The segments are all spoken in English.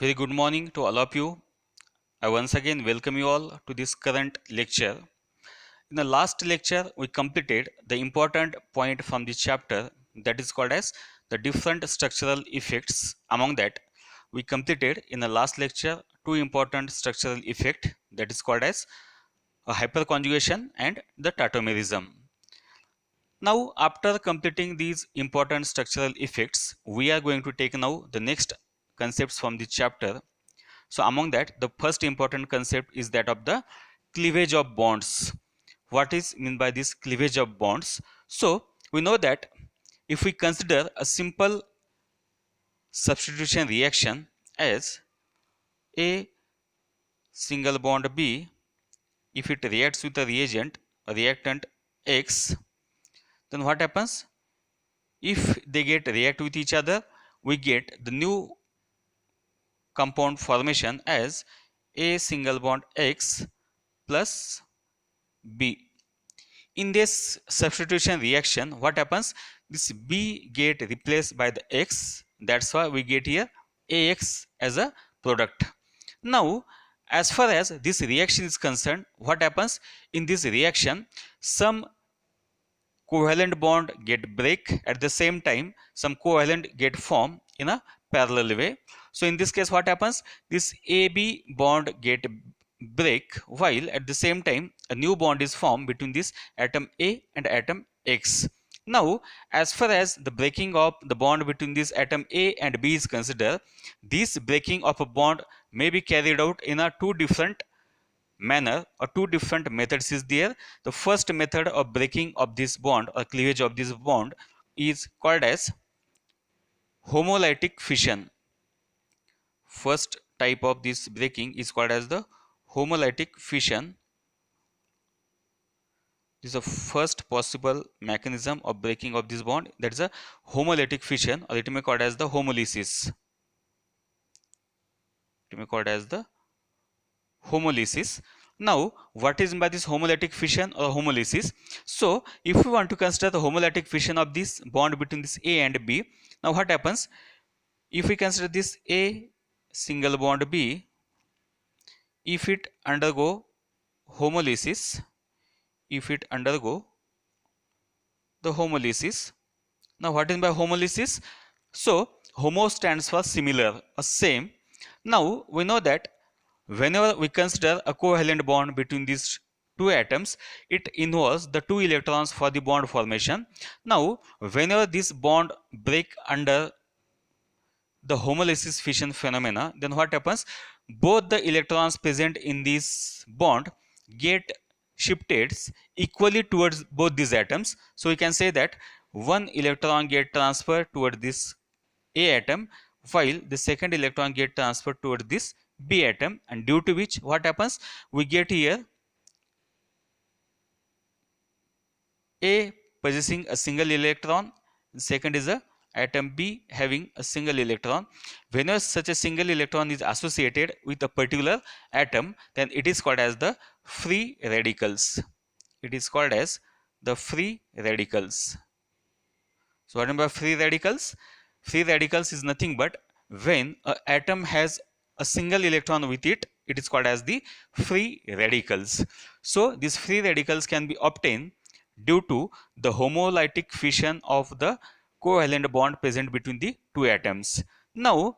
Very good morning to all of you. I once again welcome you all to this current lecture. In the last lecture, we completed the important point from this chapter that is called as the different structural effects. Among that, we completed in the last lecture two important structural effects that is called as a hyperconjugation and the tautomerism. Now, after completing these important structural effects, we are going to take now the next concepts from this chapter. So among that, the first important concept is that of the cleavage of bonds. What is meant by this cleavage of bonds? So we know that if we consider a simple substitution reaction as A single bond B, if it reacts with a reactant X, then what happens? If they react with each other, we get the new compound formation as A single bond X plus B. In this substitution reaction, what happens? This B get replaced by the X. That's why we get here AX as a product. Now, as far as this reaction is concerned, what happens? In this reaction, some covalent bond get break, at the same time some covalent get formed in a parallel way. So in this case, what happens? This AB bond get break, while at the same time a new bond is formed between this atom A and atom X. Now, as far as the breaking of the bond between this atom A and B is considered, this breaking of a bond may be carried out in a two different manner or two different methods is there. The first method of breaking of this bond or cleavage of this bond is called as homolytic fission. First type of this breaking is called as the homolytic fission. This is the first possible mechanism of breaking of this bond, that is a homolytic fission, or it may be called as the homolysis. It may be called as the homolysis. Now, what is by this homolytic fission or homolysis? So, if we want to consider the homolytic fission of this bond between this A and B, now what happens? If we consider this A single bond B, if it undergo homolysis, the homolysis. Now, what is by homolysis? So, homo stands for similar or same. Now, we know that whenever we consider a covalent bond between these two atoms, it involves the two electrons for the bond formation. Now, whenever this bond break under the homolysis fission phenomena, then what happens? Both the electrons present in this bond get shifted equally towards both these atoms. So we can say that one electron get transferred toward this A atom, while the second electron get transferred toward this B atom, and due to which what happens? We get here A possessing a single electron, second is a atom B having a single electron. Whenever such a single electron is associated with a particular atom, then it is called as the free radicals. It is called as the free radicals. So what are free radicals? Free radicals is nothing but when an atom has a single electron with it, it is called as the free radicals. So these free radicals can be obtained due to the homolytic fission of the covalent bond present between the two atoms. Now,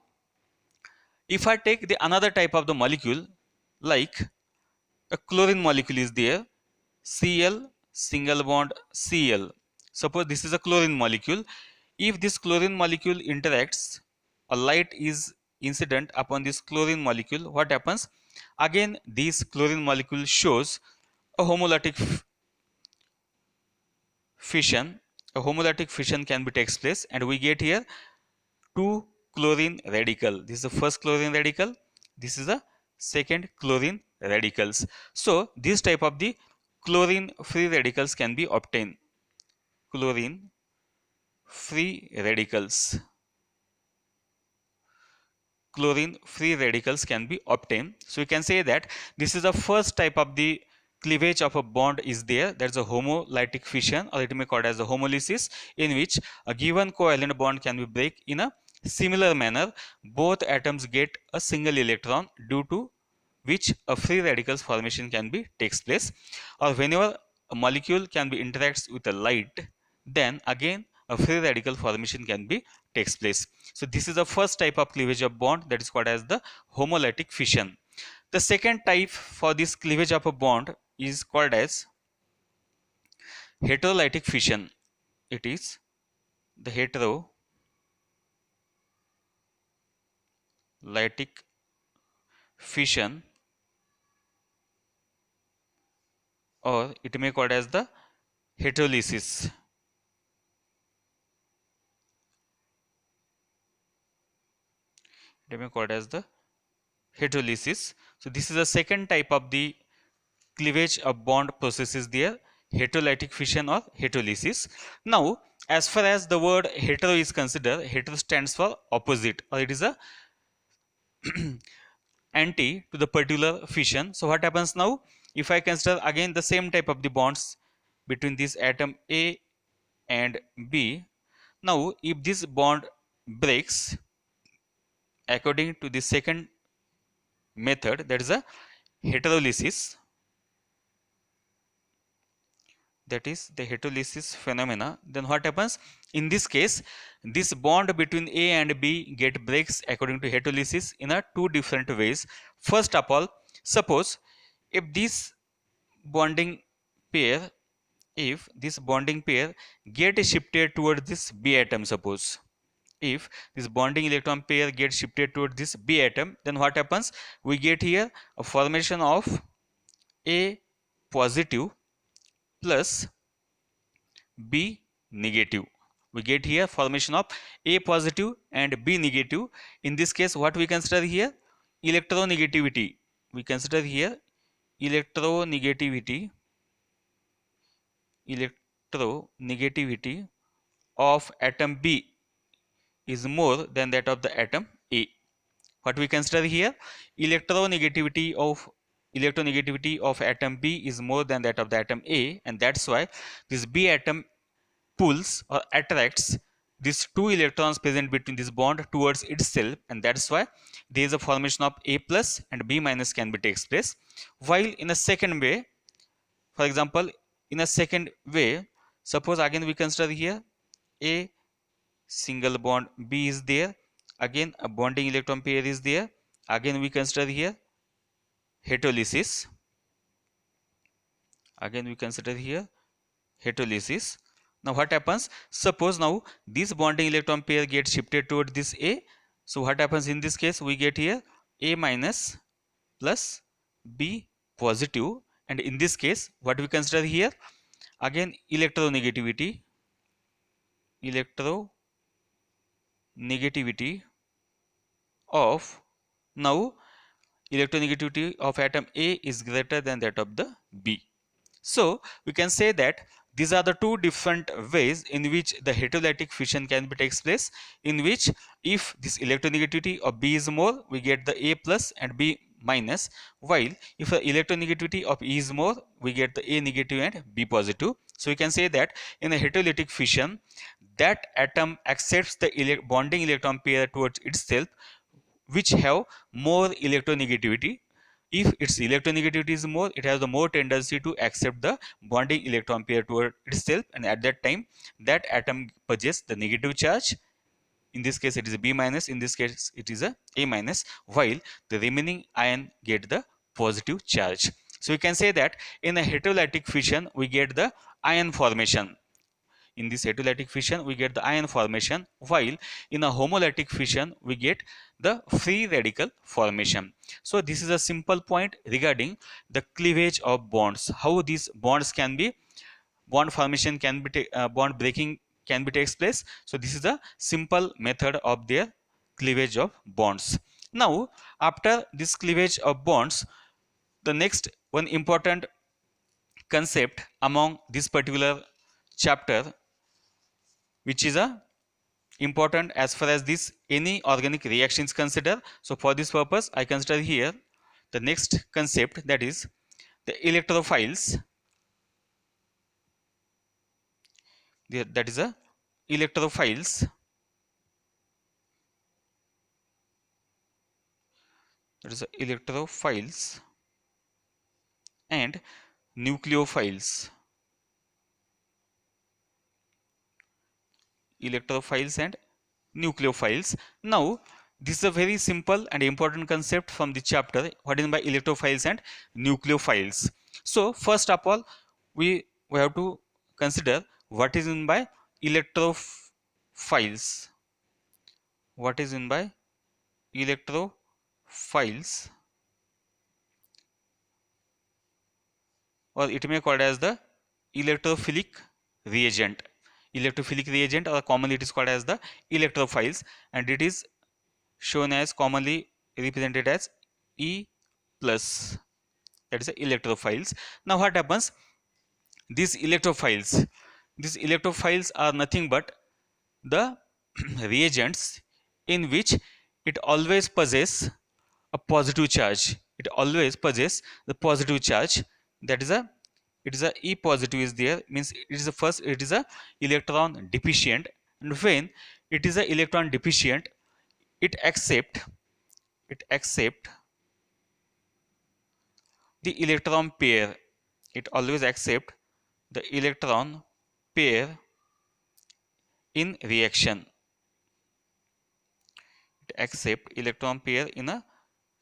if I take the another type of the molecule, like a chlorine molecule is there, Cl single bond Cl. Suppose this is a chlorine molecule. If this chlorine molecule interacts, a light is incident upon this chlorine molecule, what happens? Again, this chlorine molecule shows a homolytic fission. A homolytic fission can be takes place, and we get here two chlorine radical. This is the first chlorine radical. This is the second chlorine radicals. So this type of the chlorine free radicals can be obtained. Chlorine free radicals. Chlorine free radicals can be obtained. So we can say that this is the first type of the cleavage of a bond is there, that's a homolytic fission, or it may be called as a homolysis, in which a given covalent bond can be break in a similar manner, both atoms get a single electron, due to which a free radicals formation can be takes place. Or whenever a molecule can be interacts with a light, then again a free radical formation can be takes place. So this is the first type of cleavage of bond, that is called as the homolytic fission. The second type for this cleavage of a bond is called as heterolytic fission. It is the heterolytic fission, or it may called as the heterolysis. It may called as the heterolysis. So this is the second type of the cleavage of bond process is there, heterolytic fission or heterolysis. Now, as far as the word hetero is considered, hetero stands for opposite, or it is a anti to the particular fission. So what happens now? If I consider again the same type of the bonds between this atom A and B, now if this bond breaks according to the second method, that is a heterolysis, that is the heterolysis phenomena, then what happens? In this case, this bond between A and B get breaks according to heterolysis in a two different ways. First of all, suppose if this bonding pair, if this bonding pair get shifted towards this B atom, suppose if this bonding electron pair gets shifted towards this B atom, then what happens? We get here a formation of A positive plus B negative. We get here formation of A positive and B negative. In this case, what we consider here? Electronegativity. We consider here electronegativity, electronegativity of atom B is more than that of the atom A. What we consider here? Electronegativity of atom B is more than that of the atom A, and that's why this B atom pulls or attracts these two electrons present between this bond towards itself, and that's why there is a formation of A plus and B minus can be takes place. While in a second way, for example, in a second way, suppose again we consider here A single bond B is there, again a bonding electron pair is there, again we consider here heterolysis, again we consider here heterolysis. Now what happens? Suppose now this bonding electron pair gets shifted toward this A. So what happens in this case? We get here A minus plus B positive, and in this case what we consider here? Again electronegativity of, now electronegativity of atom A is greater than that of the B. So we can say that these are the two different ways in which the heterolytic fission can be takes place, in which if this electronegativity of B is more, we get the A plus and B minus, while if the electronegativity of E is more, we get the A negative and B positive. So we can say that in a heterolytic fission, that atom accepts the bonding electron pair towards itself which have more electronegativity. If its electronegativity is more, it has the more tendency to accept the bonding electron pair toward itself, and at that time that atom possesses the negative charge. In this case it is a B minus, in this case it is a minus, while the remaining ion get the positive charge. So we can say that in a heterolytic fission we get the ion formation. In this heterolytic fission we get the ion formation, while in a homolytic fission we get the free radical formation. So this is a simple point regarding the cleavage of bonds, how these bonds can be, bond formation can be bond breaking can be takes place. So this is a simple method of their cleavage of bonds. Now after this cleavage of bonds, the next one important concept among this particular chapter, which is a important as far as this any organic reactions consider. So for this purpose I consider here the next concept, that is the electrophiles. That is a electrophiles that is electrophiles and nucleophiles. Electrophiles and nucleophiles. Now this is a very simple and important concept from the chapter, what is by electrophiles and nucleophiles. So first of all, we have to consider what is in by electrophiles. What is in by electrophiles, or it may called as the electrophilic reagent. Electrophilic reagent, or commonly it is called as the electrophiles, and it is shown as commonly represented as E plus, that is the electrophiles. Now what happens, these electrophiles are nothing but the reagents in which it always possess a positive charge. It always possess the positive charge, that is a, it is a E positive is there, means it is the first, it is a electron deficient, and when it is a electron deficient, it accept the electron pair. It always accept the electron pair in reaction. It accept electron pair in a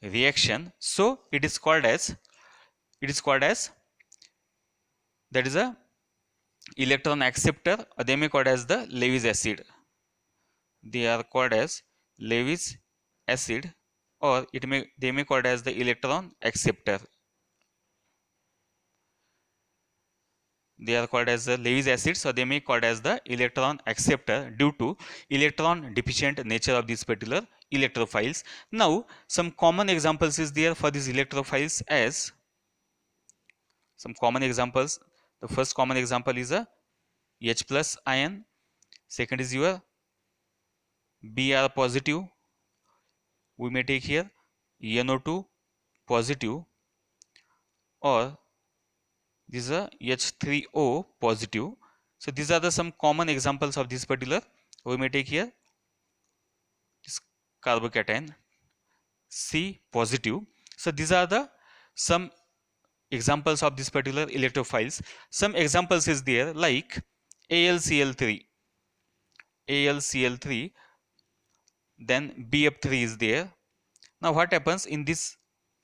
reaction, so it is called as, that is a electron acceptor, or they may called as the Lewis acid. They are called as Lewis acid, or they may called as the electron acceptor. They are called as the Lewis acid, so they may called as the electron acceptor due to electron deficient nature of these particular electrophiles. Now some common examples is there for these electrophiles, as some common examples. The first common example is a H plus ion, second is your Br positive, we may take here NO2 positive, or this is a H3O positive. So these are the some common examples of this particular. We may take here this carbocation C positive. So these are the some examples of this particular electrophiles. Some examples is there like AlCl3, then BF3 is there. Now what happens in these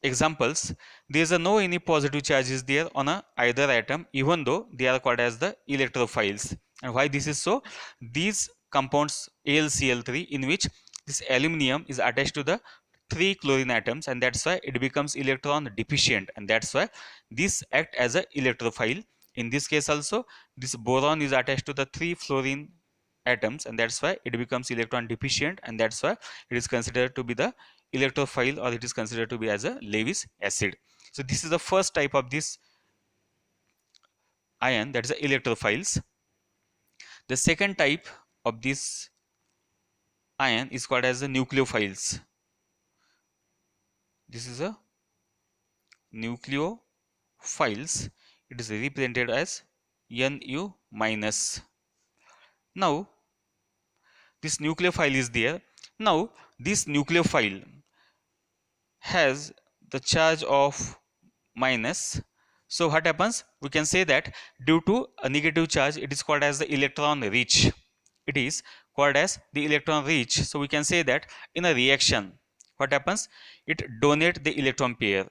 examples, there is no any positive charge is there on a either atom, even though they are called as the electrophiles. And why this is so, these compounds AlCl3, in which this aluminum is attached to the 3 chlorine atoms, and that's why it becomes electron deficient, and that's why this act as a electrophile. In this case also, this boron is attached to the 3 fluorine atoms, and that's why it becomes electron deficient, and that's why it is considered to be the electrophile, or it is considered to be as a Lewis acid. So this is the first type of this ion, that is the electrophiles. The second type of this ion is called as the nucleophiles. This is a nucleophiles. It is represented as Nu minus. Now this nucleophile is there. Now this nucleophile has the charge of minus. So what happens, we can say that due to a negative charge, it is called as the electron rich. It is called as the electron rich. So we can say that in a reaction, what happens, it donate the electron pair.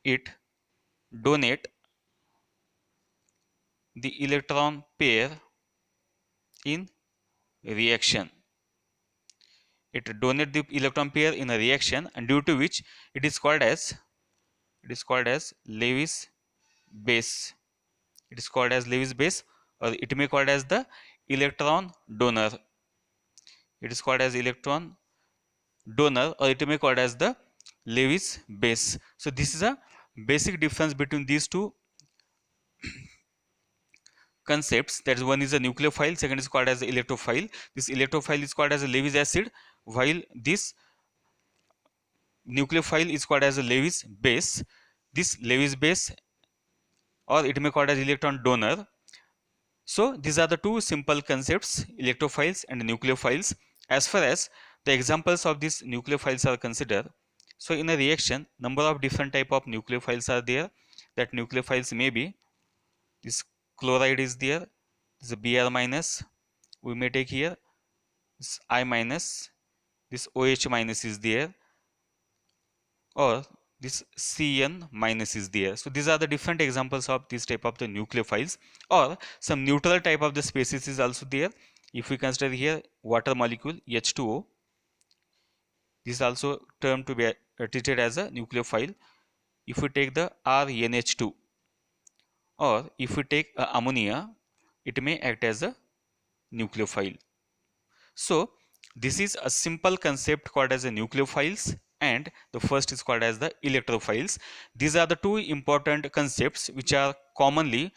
It donate the electron pair in reaction. It donate the electron pair in a reaction, and due to which it is called as Lewis base. It is called as Lewis base, or it may called as the electron donor. It is called as electron donor, or it may called as the Lewis base. So this is a basic difference between these two concepts. That is, one is a nucleophile, second is called as the electrophile. This electrophile is called as a Lewis acid, while this nucleophile is called as a Lewis base. This Lewis base, or it may called as electron donor. So these are the two simple concepts, electrophiles and nucleophiles. As far as the examples of these nucleophiles are considered, So in a reaction, number of different type of nucleophiles are there. That nucleophiles may be this chloride is there, this Br minus, we may take here this I minus, this OH minus is there, or this Cn minus is there. So these are the different examples of this type of the nucleophiles. Or some neutral type of the species is also there. If we consider here water molecule H2O, this is also termed to be treated as a nucleophile. If we take the RNH2, or if we take ammonia, it may act as a nucleophile. So this is a simple concept called as a nucleophiles, and the first is called as the electrophiles. These are the two important concepts which are commonly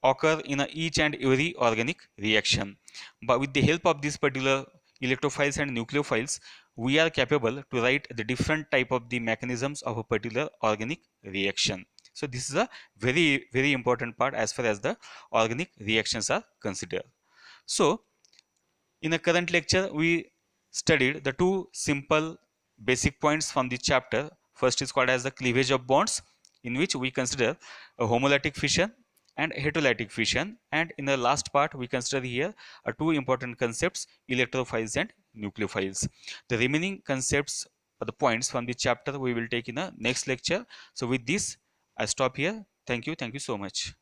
occur in each and every organic reaction. But with the help of these particular electrophiles and nucleophiles, we are capable to write the different type of the mechanisms of a particular organic reaction. So this is a very important part as far as the organic reactions are considered. So in the current lecture, we studied the two simple basic points from the chapter. First is called as the cleavage of bonds, in which we consider a homolytic fission and heterolytic fission. And in the last part, we consider here two important concepts, electrophiles and nucleophiles. The remaining concepts or the points from the chapter we will take in the next lecture. So with this, I stop here. Thank you. Thank you so much.